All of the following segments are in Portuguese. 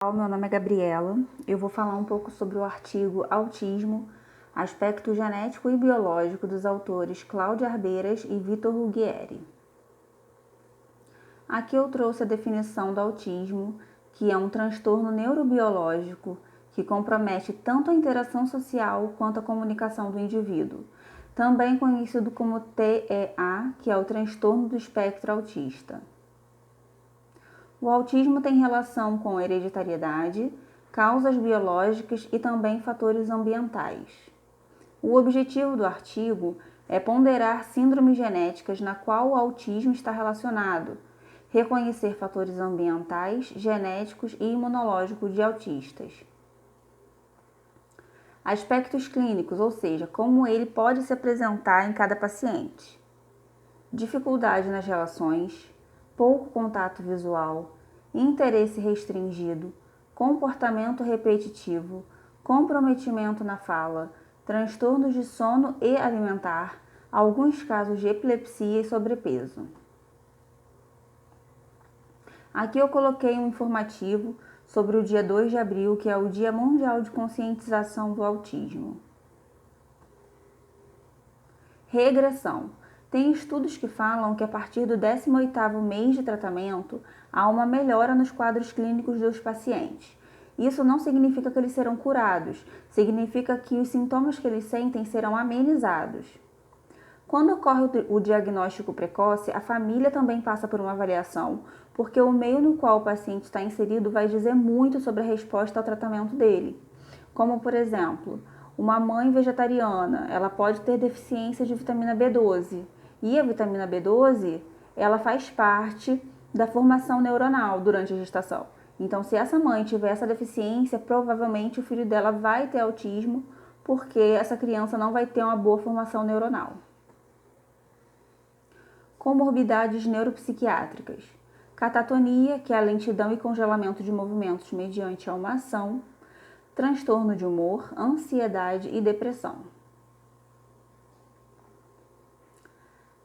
Meu nome é Gabriela. Eu vou falar um pouco sobre o artigo Autismo, aspecto genético e biológico dos autores Cláudia Arbeiras e Vitor Ruggieri. Aqui eu trouxe a definição do autismo, que é um transtorno neurobiológico que compromete tanto a interação social quanto a comunicação do indivíduo, também conhecido como TEA, que é o transtorno do espectro autista. O autismo tem relação com hereditariedade, causas biológicas e também fatores ambientais. O objetivo do artigo é ponderar síndromes genéticas na qual o autismo está relacionado, reconhecer fatores ambientais, genéticos e imunológicos de autistas. Aspectos clínicos, ou seja, como ele pode se apresentar em cada paciente. Dificuldade nas relações, pouco contato visual, interesse restringido, comportamento repetitivo, comprometimento na fala, transtornos de sono e alimentar, alguns casos de epilepsia e sobrepeso. Aqui eu coloquei um informativo sobre o dia 2 de abril, que é o Dia Mundial de Conscientização do Autismo. Regressão. Tem estudos que falam que a partir do 18º mês de tratamento, há uma melhora nos quadros clínicos dos pacientes. Isso não significa que eles serão curados, significa que os sintomas que eles sentem serão amenizados. Quando ocorre o diagnóstico precoce, a família também passa por uma avaliação, porque o meio no qual o paciente está inserido vai dizer muito sobre a resposta ao tratamento dele. Como, por exemplo, uma mãe vegetariana, ela pode ter deficiência de vitamina B12. E a vitamina B12, ela faz parte da formação neuronal durante a gestação. Então, se essa mãe tiver essa deficiência, provavelmente o filho dela vai ter autismo, porque essa criança não vai ter uma boa formação neuronal. Comorbidades neuropsiquiátricas. Catatonia, que é a lentidão e congelamento de movimentos mediante uma ação. Transtorno de humor, ansiedade e depressão.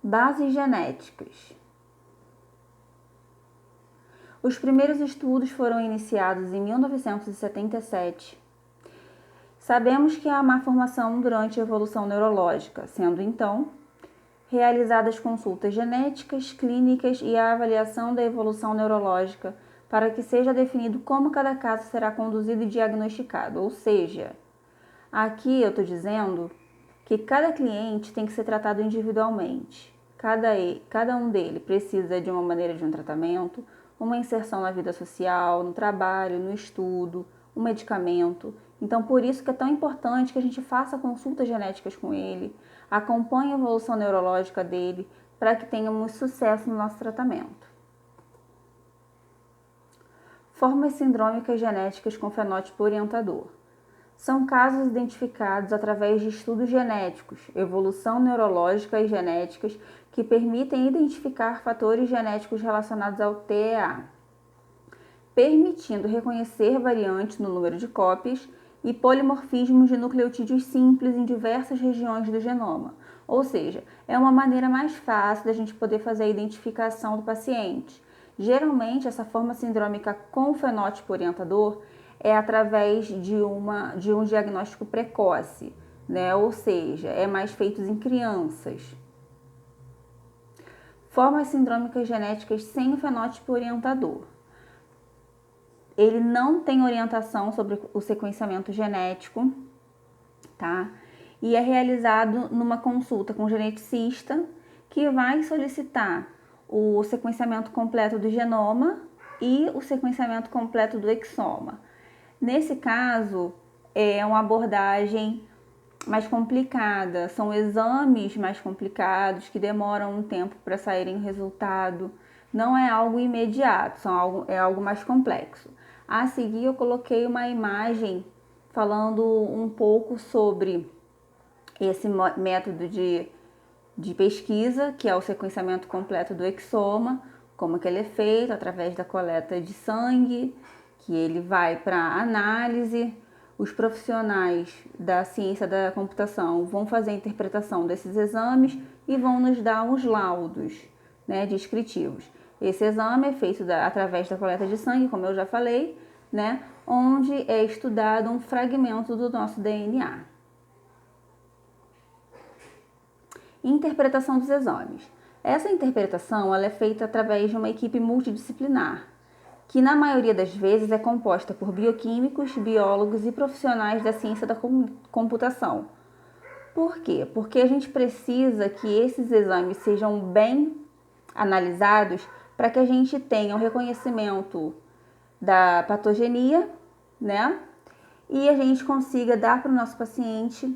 Bases genéticas. Os primeiros estudos foram iniciados em 1977. Sabemos que há má formação durante a evolução neurológica, sendo então realizadas consultas genéticas, clínicas e a avaliação da evolução neurológica para que seja definido como cada caso será conduzido e diagnosticado. Ou seja, aqui eu estou dizendo que cada cliente tem que ser tratado individualmente. Cada um dele precisa de uma maneira de um tratamento, uma inserção na vida social, no trabalho, no estudo, um medicamento. Então, por isso que é tão importante que a gente faça consultas genéticas com ele, acompanhe a evolução neurológica dele, para que tenhamos sucesso no nosso tratamento. Formas sindrômicas genéticas com fenótipo orientador. São casos identificados através de estudos genéticos, evolução neurológica e genéticas que permitem identificar fatores genéticos relacionados ao TEA, permitindo reconhecer variantes no número de cópias e polimorfismos de nucleotídeos simples em diversas regiões do genoma. Ou seja, é uma maneira mais fácil da gente poder fazer a identificação do paciente. Geralmente, essa forma sindrômica com fenótipo orientador é através de um diagnóstico precoce, né? Ou seja, é mais feito em crianças. Formas sindrômicas genéticas sem o fenótipo orientador. Ele não tem orientação sobre o sequenciamento genético, tá? E é realizado numa consulta com o geneticista, que vai solicitar o sequenciamento completo do genoma e o sequenciamento completo do exoma. Nesse caso, é uma abordagem mais complicada, são exames mais complicados que demoram um tempo para saírem resultado. Não é algo imediato, é algo mais complexo. A seguir, eu coloquei uma imagem falando um pouco sobre esse método de pesquisa, que é o sequenciamento completo do exoma, como que ele é feito, através da coleta de sangue, que ele vai para análise. Os profissionais da ciência da computação vão fazer a interpretação desses exames e vão nos dar os laudos, né, descritivos. Esse exame é feito através da coleta de sangue, como eu já falei, né, onde é estudado um fragmento do nosso DNA. Interpretação dos exames. Essa interpretação ela é feita através de uma equipe multidisciplinar, que na maioria das vezes é composta por bioquímicos, biólogos e profissionais da ciência da computação. Por quê? Porque a gente precisa que esses exames sejam bem analisados para que a gente tenha o reconhecimento da patogenia, né? E a gente consiga dar para o nosso paciente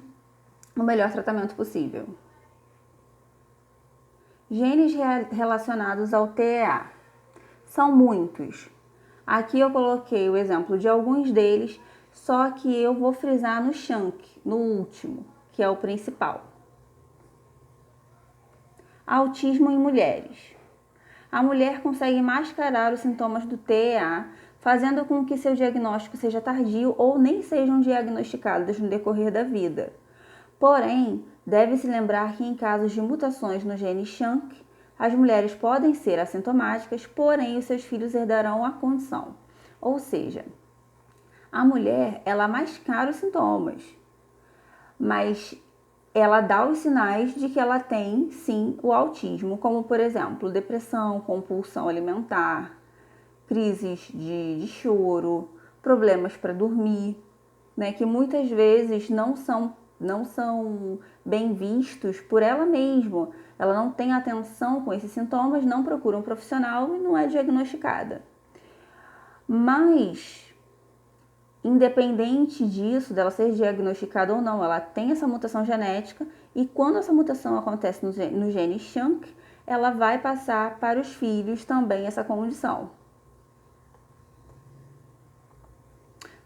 o melhor tratamento possível. Genes relacionados ao TEA. São muitos. Aqui eu coloquei o exemplo de alguns deles, só que eu vou frisar no chunk, no último, que é o principal. Autismo em mulheres. A mulher consegue mascarar os sintomas do TEA, fazendo com que seu diagnóstico seja tardio ou nem sejam diagnosticados no decorrer da vida. Porém, deve-se lembrar que em casos de mutações no gene SHUNK, as mulheres podem ser assintomáticas, porém os seus filhos herdarão a condição. Ou seja, a mulher, ela mascara os sintomas, mas ela dá os sinais de que ela tem, sim, o autismo, como, por exemplo, depressão, compulsão alimentar, crises de choro, problemas para dormir, né, que muitas vezes não são bem vistos por ela mesma. Ela não tem atenção com esses sintomas, não procura um profissional e não é diagnosticada. Mas, independente disso, dela ser diagnosticada ou não, ela tem essa mutação genética e quando essa mutação acontece no gene SHUNK, ela vai passar para os filhos também essa condição.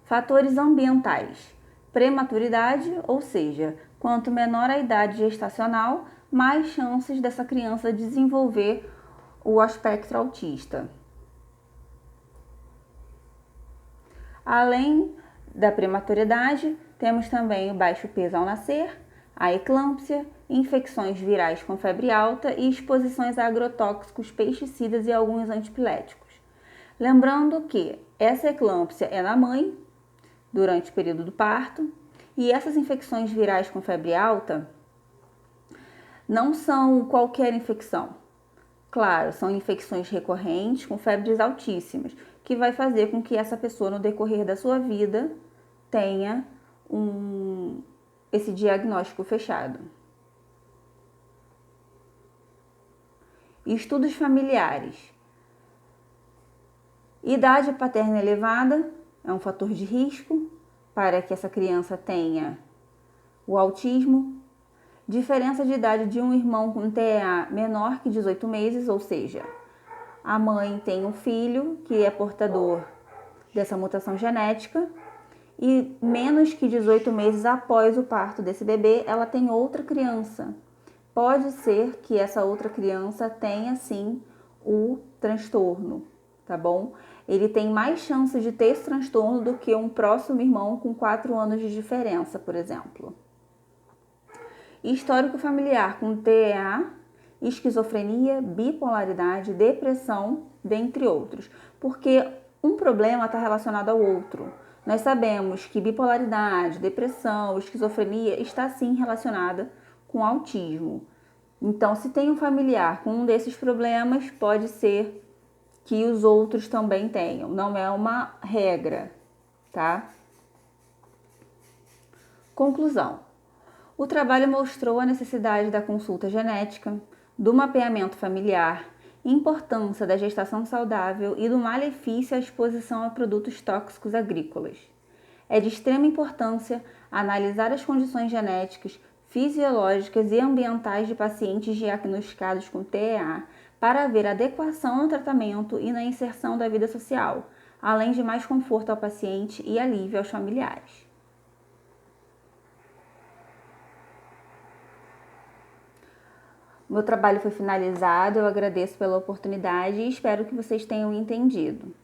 Fatores ambientais. Prematuridade, ou seja, quanto menor a idade gestacional, mais chances dessa criança desenvolver o espectro autista. Além da prematuridade, temos também o baixo peso ao nascer, a eclâmpsia, infecções virais com febre alta e exposições a agrotóxicos, pesticidas e alguns antipiléticos. Lembrando que essa eclâmpsia é na mãe, durante o período do parto, e essas infecções virais com febre alta não são qualquer infecção. Claro, são infecções recorrentes com febres altíssimas, que vai fazer com que essa pessoa, no decorrer da sua vida, tenha esse diagnóstico fechado. Estudos familiares. Idade paterna elevada é um fator de risco para que essa criança tenha o autismo. Diferença de idade de um irmão com TEA menor que 18 meses, ou seja, a mãe tem um filho que é portador dessa mutação genética e menos que 18 meses após o parto desse bebê, ela tem outra criança. Pode ser que essa outra criança tenha, sim, o transtorno, tá bom? Ele tem mais chances de ter esse transtorno do que um próximo irmão com 4 anos de diferença, por exemplo. Histórico familiar com TEA, esquizofrenia, bipolaridade, depressão, dentre outros. Porque um problema está relacionado ao outro. Nós sabemos que bipolaridade, depressão, esquizofrenia está sim relacionada com autismo. Então, se tem um familiar com um desses problemas, pode ser que os outros também tenham. Não é uma regra, tá? Conclusão. O trabalho mostrou a necessidade da consulta genética, do mapeamento familiar, importância da gestação saudável e do malefício à exposição a produtos tóxicos agrícolas. É de extrema importância analisar as condições genéticas, fisiológicas e ambientais de pacientes diagnosticados com TEA para haver adequação no tratamento e na inserção da vida social, além de mais conforto ao paciente e alívio aos familiares. Meu trabalho foi finalizado, eu agradeço pela oportunidade e espero que vocês tenham entendido.